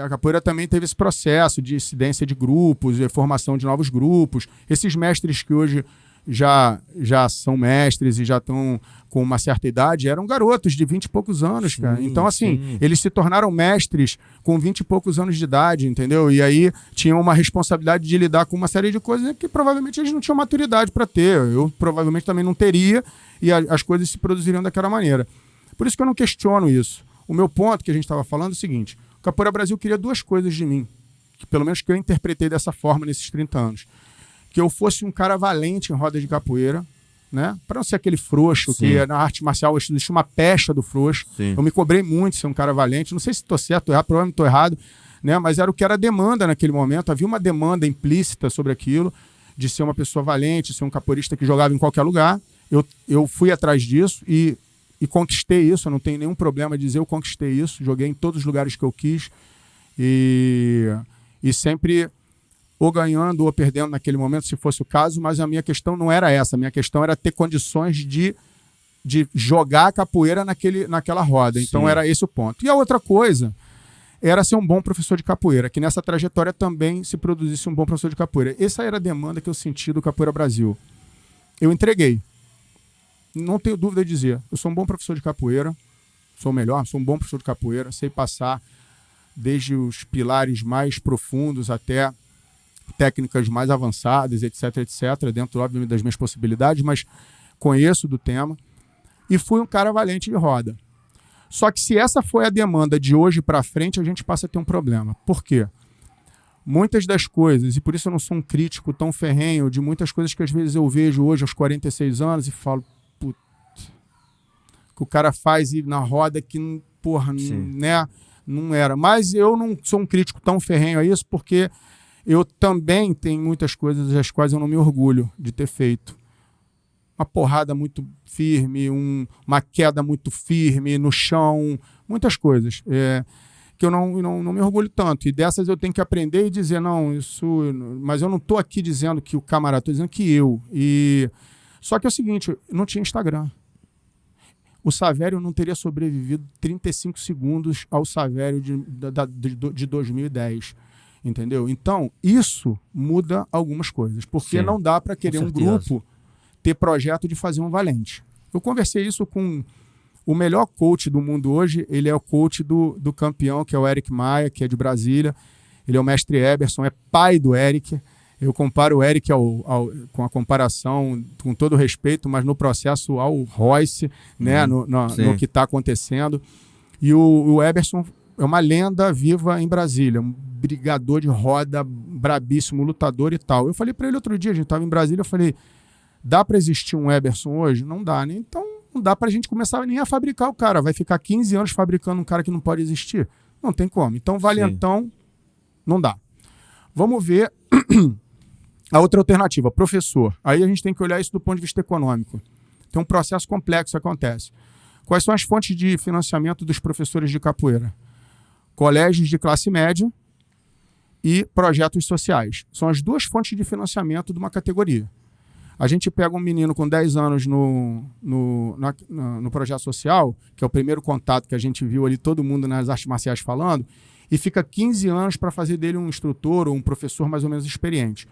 a capoeira também teve esse processo de incidência de grupos, de formação de novos grupos. Esses mestres que hoje já são mestres e já estão com uma certa idade, eram garotos de 20 e poucos anos, cara. Então, assim, eles se tornaram mestres com 20 e poucos anos de idade, entendeu? E aí tinham uma responsabilidade de lidar com uma série de coisas que provavelmente eles não tinham maturidade para ter. Eu provavelmente também não teria, e as coisas se produziriam daquela maneira. Por isso que eu não questiono isso. O meu ponto que a gente estava falando é o seguinte: o Capoeira Brasil queria duas coisas de mim, que pelo menos que eu interpretei dessa forma nesses 30 anos. Que eu fosse um cara valente em roda de capoeira, né? Para não ser aquele frouxo, que na arte marcial existe uma pecha do frouxo. Eu me cobrei muito de ser um cara valente. Não sei se estou certo ou errado, provavelmente estou errado, né? Mas era o que era a demanda naquele momento. Havia uma demanda implícita sobre aquilo, de ser uma pessoa valente, ser um capoeirista que jogava em qualquer lugar. Eu fui atrás disso e conquistei isso. Eu não tenho nenhum problema de dizer eu conquistei isso. Joguei em todos os lugares que eu quis e sempre ou ganhando ou perdendo naquele momento, se fosse o caso, mas a minha questão não era essa. A minha questão era ter condições de jogar a capoeira naquela roda. Então era esse o ponto. E a outra coisa era ser um bom professor de capoeira, que nessa trajetória também se produzisse um bom professor de capoeira. Essa era a demanda que eu senti do Capoeira Brasil. Eu entreguei. Não tenho dúvida de dizer. Eu sou um bom professor de capoeira, sou o melhor, sou um bom professor de capoeira, sei passar desde os pilares mais profundos até técnicas mais avançadas, etc, dentro, obviamente, das minhas possibilidades, mas conheço do tema e fui um cara valente de roda. Só que se essa foi a demanda de hoje para frente, a gente passa a ter um problema. Por quê? Muitas das coisas, e por isso eu não sou um crítico tão ferrenho de muitas coisas que às vezes eu vejo hoje aos 46 anos e falo, puta, que o cara faz na roda que, porra, né, não era. Mas eu não sou um crítico tão ferrenho a isso porque eu também tenho muitas coisas das quais eu não me orgulho de ter feito. Uma porrada muito firme, uma queda muito firme no chão, muitas coisas que eu não me orgulho tanto. E dessas eu tenho que aprender e dizer, não, isso... Mas eu não estou aqui dizendo que o camarada, estou dizendo que eu. Só que é o seguinte, não tinha Instagram. O Savério não teria sobrevivido 35 segundos ao Savério de 2010. Entendeu? Então, isso muda algumas coisas. Porque não dá para querer um grupo ter projeto de fazer um valente. Eu conversei isso com o melhor coach do mundo hoje. Ele é o coach do campeão, que é o Eric Maia, que é de Brasília. Ele é o mestre Eberson, é pai do Eric. Eu comparo o Eric com a comparação, com todo respeito, mas no processo ao Royce, né? No que está acontecendo. E o Eberson é uma lenda viva em Brasília, um brigador de roda, brabíssimo, lutador e tal. Eu falei para ele outro dia, a gente estava em Brasília, eu falei, dá para existir um Eberson hoje? Não dá, né? Então não dá para a gente começar nem a fabricar o cara. Vai ficar 15 anos fabricando um cara que não pode existir? Não tem como. Então valentão, não dá. Vamos ver a outra alternativa, professor. Aí a gente tem que olhar isso do ponto de vista econômico. Tem um processo complexo que acontece. Quais são as fontes de financiamento dos professores de capoeira? Colégios de classe média e projetos sociais. São as duas fontes de financiamento de uma categoria. A gente pega um menino com 10 anos no projeto social, que é o primeiro contato que a gente viu ali, todo mundo nas artes marciais falando, e fica 15 anos para fazer dele um instrutor ou um professor mais ou menos experiente.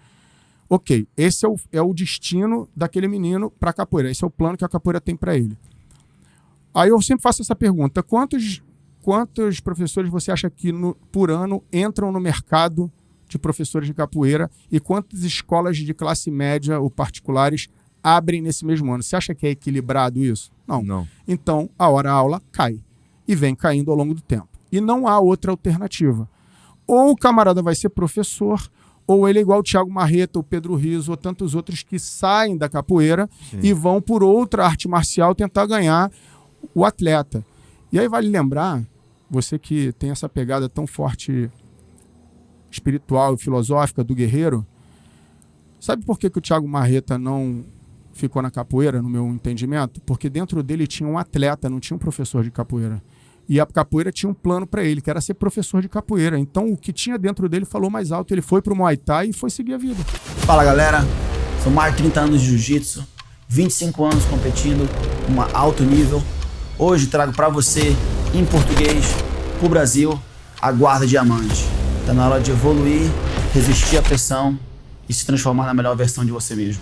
Ok, esse é o destino daquele menino para a capoeira. Esse é o plano que a capoeira tem para ele. Aí eu sempre faço essa pergunta, quantos professores você acha que por ano entram no mercado de professores de capoeira e quantas escolas de classe média ou particulares abrem nesse mesmo ano? Você acha que é equilibrado isso? Não. Então, a hora-aula cai e vem caindo ao longo do tempo. E não há outra alternativa. Ou o camarada vai ser professor, ou ele é igual o Thiago Marreta, o Pedro Riso, ou tantos outros que saem da capoeira e vão por outra arte marcial tentar ganhar o atleta. E aí vale lembrar, você que tem essa pegada tão forte espiritual e filosófica do guerreiro, sabe por que o Thiago Marreta não ficou na capoeira, no meu entendimento? Porque dentro dele tinha um atleta, não tinha um professor de capoeira. E a capoeira tinha um plano para ele, que era ser professor de capoeira. Então o que tinha dentro dele falou mais alto, ele foi pro Muay Thai e foi seguir a vida. Fala galera, são mais de 30 anos de jiu-jitsu, 25 anos competindo em alto nível. Hoje trago para você, em português, pro Brasil, Aguarda diamante. Tá na hora de evoluir, resistir à pressão e se transformar na melhor versão de você mesmo.